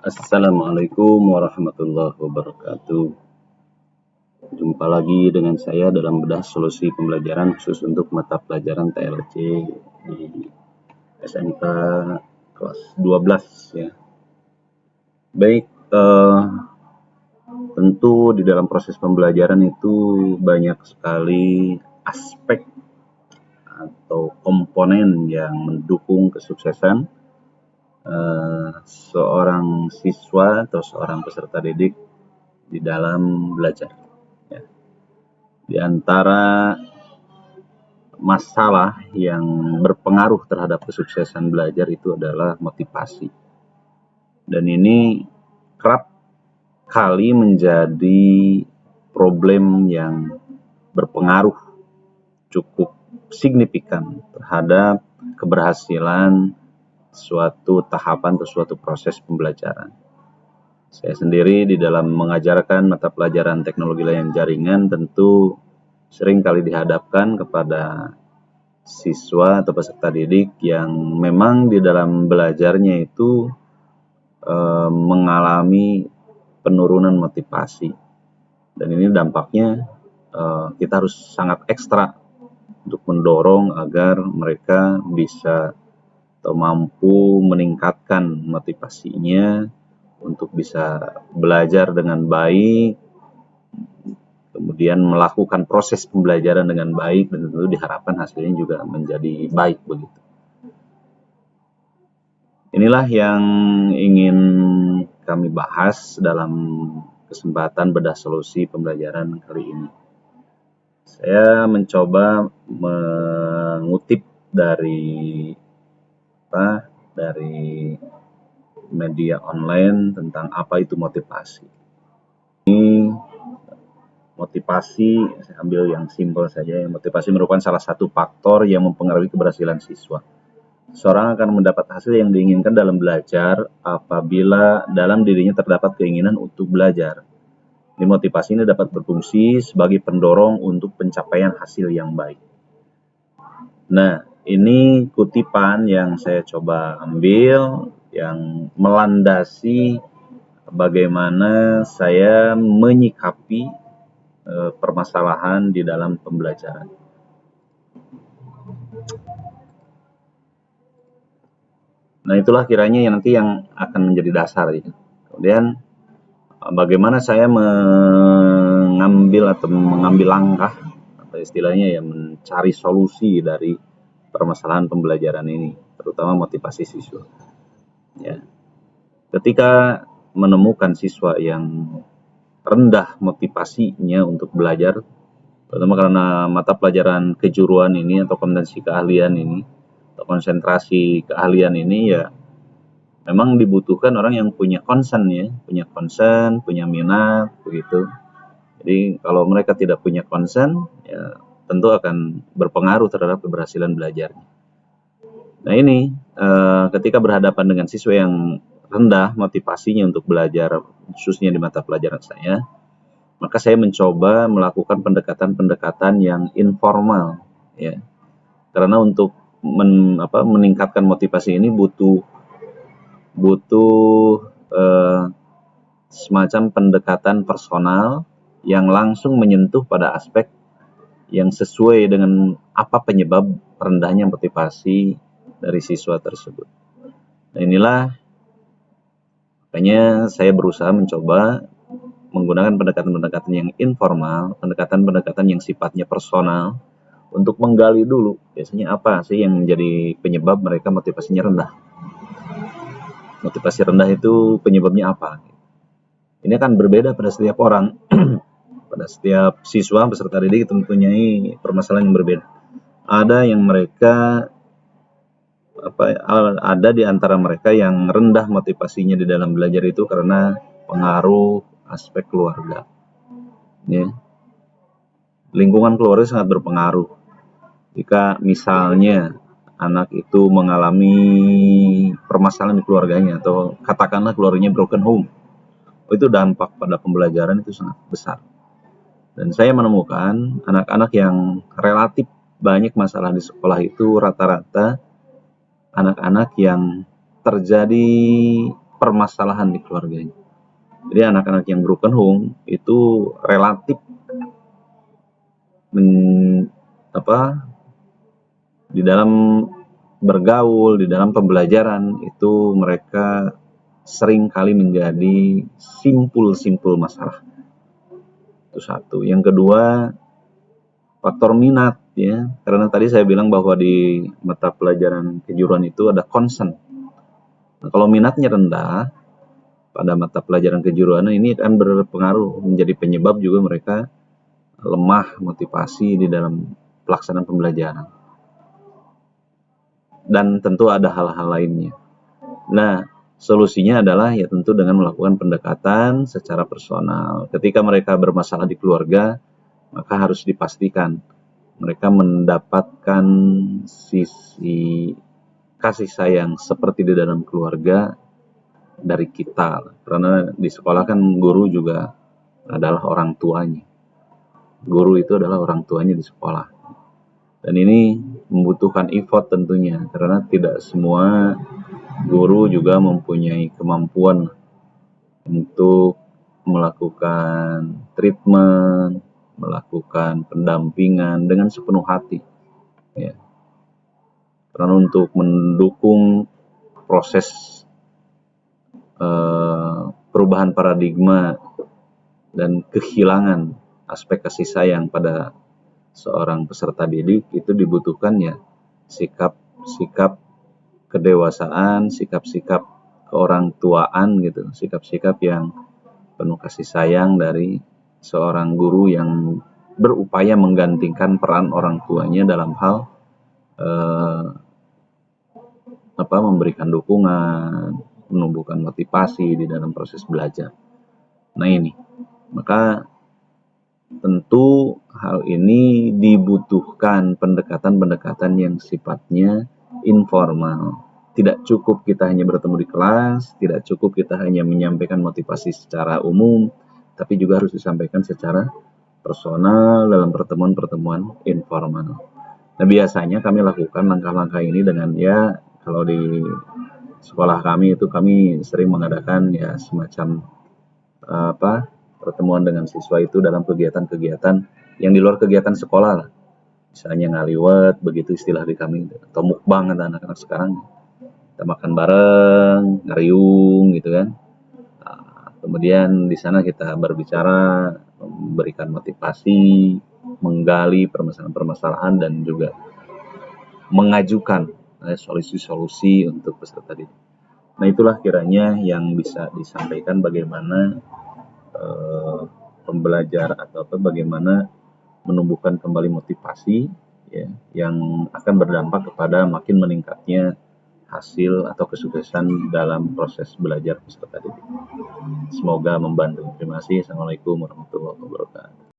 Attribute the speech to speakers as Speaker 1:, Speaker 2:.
Speaker 1: Assalamualaikum warahmatullahi wabarakatuh. Jumpa lagi dengan saya dalam bedah solusi pembelajaran khusus untuk mata pelajaran TLC di SMK kelas 12 ya. Baik, tentu di dalam proses pembelajaran itu banyak sekali aspek atau komponen yang mendukung kesuksesan seorang siswa atau seorang peserta didik di dalam belajar. Ya. Di antara masalah yang berpengaruh terhadap kesuksesan belajar itu adalah motivasi. Dan ini kerap kali menjadi problem yang berpengaruh cukup signifikan terhadap keberhasilan suatu tahapan atau suatu proses pembelajaran. Saya sendiri di dalam mengajarkan mata pelajaran teknologi layanan jaringan tentu sering kali dihadapkan kepada siswa atau peserta didik yang memang di dalam belajarnya itu mengalami penurunan motivasi. Dan ini dampaknya kita harus sangat ekstra untuk mendorong agar mereka bisa atau mampu meningkatkan motivasinya untuk bisa belajar dengan baik, kemudian melakukan proses pembelajaran dengan baik, dan tentu diharapkan hasilnya juga menjadi baik begitu. Inilah yang ingin kami bahas dalam kesempatan bedah solusi pembelajaran kali ini. Saya mencoba mengutip dari media online tentang apa itu motivasi. Ini motivasi, saya ambil yang simpel saja. Motivasi merupakan salah satu faktor yang mempengaruhi keberhasilan siswa. Seorang akan mendapat hasil yang diinginkan dalam belajar apabila dalam dirinya terdapat keinginan untuk belajar. Ini motivasi ini dapat berfungsi sebagai pendorong untuk pencapaian hasil yang baik. Nah, ini kutipan yang saya coba ambil yang melandasi bagaimana saya menyikapi permasalahan di dalam pembelajaran. Nah, itulah kiranya yang nanti yang akan menjadi dasar ya. Kemudian bagaimana saya mengambil langkah atau istilahnya ya mencari solusi dari permasalahan pembelajaran ini, terutama motivasi siswa. Ya. Ketika menemukan siswa yang rendah motivasinya untuk belajar, terutama karena mata pelajaran kejuruan ini atau kompetensi keahlian ini, atau konsentrasi keahlian ini, ya memang dibutuhkan orang yang punya concern ya, punya minat begitu. Jadi kalau mereka tidak punya concern, ya tentu akan berpengaruh terhadap keberhasilan belajarnya. Nah ini ketika berhadapan dengan siswa yang rendah motivasinya untuk belajar, khususnya di mata pelajaran saya, maka saya mencoba melakukan pendekatan-pendekatan yang informal ya. Karena untuk meningkatkan motivasi ini butuh semacam pendekatan personal yang langsung menyentuh pada aspek yang sesuai dengan apa penyebab rendahnya motivasi dari siswa tersebut. Nah inilah makanya saya berusaha mencoba menggunakan pendekatan-pendekatan yang informal, pendekatan-pendekatan yang sifatnya personal untuk menggali dulu biasanya apa sih yang menjadi penyebab mereka motivasinya rendah. Motivasi rendah itu penyebabnya apa? Ini akan berbeda pada setiap orang. Pada setiap siswa peserta didik itu mempunyai permasalahan yang berbeda. Ada yang mereka ada di antara mereka yang rendah motivasinya di dalam belajar itu karena pengaruh aspek keluarga. Ya. Lingkungan keluarga sangat berpengaruh. Jika misalnya anak itu mengalami permasalahan di keluarganya atau katakanlah keluarganya broken home, itu dampak pada pembelajaran itu sangat besar. Dan saya menemukan anak-anak yang relatif banyak masalah di sekolah itu rata-rata anak-anak yang terjadi permasalahan di keluarganya. Jadi anak-anak yang broken home itu relatif di dalam bergaul, di dalam pembelajaran itu mereka sering kali menjadi simpul-simpul masalah. Itu satu. Yang kedua, faktor minat ya. Karena tadi saya bilang bahwa di mata pelajaran kejuruan itu ada concern. Nah, kalau minatnya rendah pada mata pelajaran kejuruan ini akan berpengaruh menjadi penyebab juga mereka lemah motivasi di dalam pelaksanaan pembelajaran. Dan tentu ada hal-hal lainnya. Nah, solusinya adalah ya tentu dengan melakukan pendekatan secara personal. Ketika mereka bermasalah di keluarga, maka harus dipastikan mereka mendapatkan sisi kasih sayang seperti di dalam keluarga dari kita. Karena di sekolah kan guru juga adalah orang tuanya. Guru itu adalah orang tuanya di sekolah. Dan ini membutuhkan effort tentunya, karena tidak semua guru juga mempunyai kemampuan untuk melakukan treatment, melakukan pendampingan dengan sepenuh hati. Ya. Karena untuk mendukung proses perubahan paradigma dan kehilangan aspek kasih sayang pada seorang peserta didik itu dibutuhkan ya sikap-sikap kedewasaan, sikap-sikap keorang tuaan gitu, sikap-sikap yang penuh kasih sayang dari seorang guru yang berupaya menggantikan peran orang tuanya dalam hal memberikan dukungan, menumbuhkan motivasi di dalam proses belajar. Nah ini, maka tentu hal ini dibutuhkan pendekatan-pendekatan yang sifatnya informal. Tidak cukup kita hanya bertemu di kelas, tidak cukup kita hanya menyampaikan motivasi secara umum, tapi juga harus disampaikan secara personal dalam pertemuan-pertemuan informal. Nah, biasanya kami lakukan langkah-langkah ini dengan ya kalau di sekolah kami itu kami sering mengadakan ya semacam pertemuan dengan siswa itu dalam kegiatan-kegiatan yang di luar kegiatan sekolah lah. Misalnya ngaliwet, begitu istilah di kami, atau mukbang anak-anak sekarang. Kita makan bareng, ngariung gitu kan. Nah, kemudian di sana kita berbicara, memberikan motivasi, menggali permasalahan-permasalahan dan juga mengajukan solusi-solusi untuk peserta didik. Nah, itulah kiranya yang bisa disampaikan bagaimana pembelajar atau bagaimana menumbuhkan kembali motivasi ya, yang akan berdampak kepada makin meningkatnya hasil atau kesuksesan dalam proses belajar peserta didik. Semoga membantu. Terima kasih. Assalamualaikum warahmatullahi wabarakatuh.